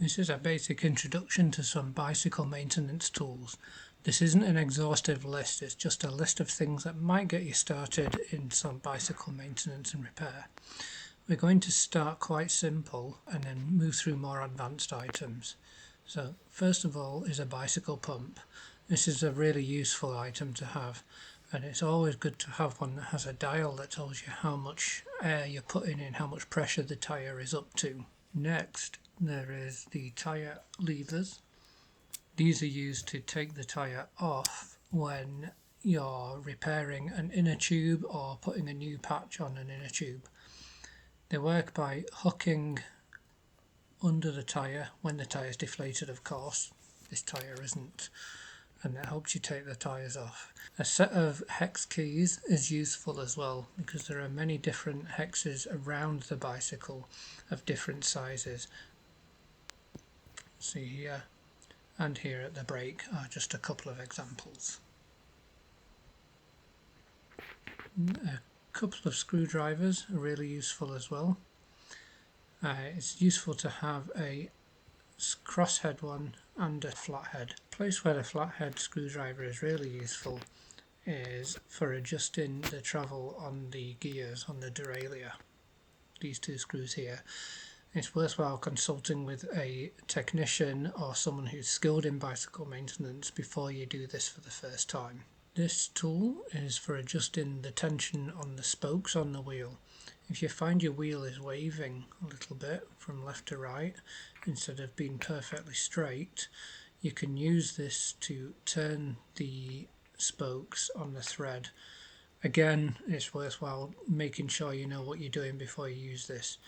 This is a basic introduction to some bicycle maintenance tools. This isn't an exhaustive list, it's just a list of things that might get you started in some bicycle maintenance and repair. We're going to start quite simple and then move through more advanced items. So first of all is a bicycle pump. This is a really useful item to have, and it's always good to have one that has a dial that tells you how much air you're putting in, how much pressure the tyre is up to. Next, there is the tyre levers. These are used to take the tyre off when you're repairing an inner tube or putting a new patch on an inner tube. They work by hooking under the tyre when the tyre is deflated, of course. This tyre isn't, and it helps you take the tyres off. A set of hex keys is useful as well because there are many different hexes around the bicycle of different sizes. See here and here at the brake are just a couple of examples. A couple of screwdrivers are really useful as well. It's useful to have a crosshead one and a flathead. The place where the flathead screwdriver is really useful is for adjusting the travel on the gears on the derailleur. These two screws here. It's worthwhile consulting with a technician or someone who's skilled in bicycle maintenance before you do this for the first time. This tool is for adjusting the tension on the spokes on the wheel. If you find your wheel is waving a little bit from left to right instead of being perfectly straight, you can use this to turn the spokes on the thread. Again, it's worthwhile making sure you know what you're doing before you use this.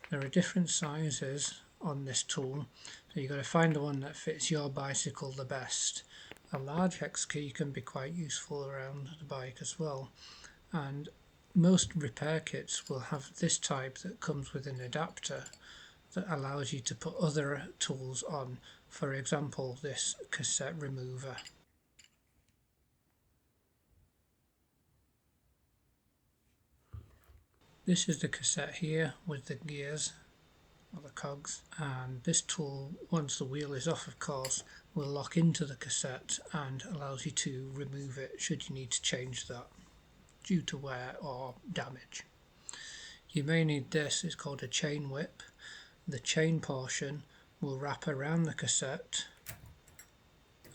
There are different sizes on this tool, so you've got to find the one that fits your bicycle the best. A large hex key can be quite useful around the bike as well, and most repair kits will have this type that comes with an adapter that allows you to put other tools on, for example this cassette remover. This is the cassette here with the gears or the cogs, and this tool, once the wheel is off of course, will lock into the cassette and allows you to remove it should you need to change that due to wear or damage. You may need this, it's called a chain whip. The chain portion will wrap around the cassette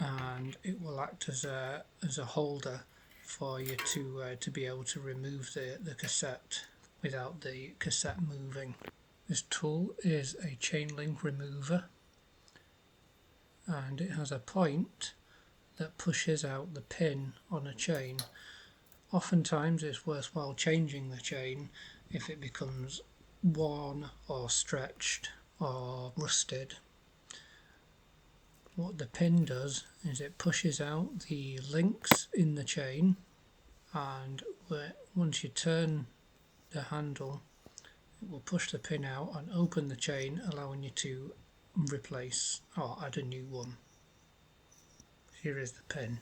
and it will act as a holder for you to be able to remove the cassette without the cassette moving. This tool is a chain link remover, and it has a point that pushes out the pin on a chain. Oftentimes it's worthwhile changing the chain if it becomes worn or stretched or rusted. What the pin does is it pushes out the links in the chain, and once you turn the handle it will push the pin out and open the chain, allowing you to replace or add a new one. Here is the pin.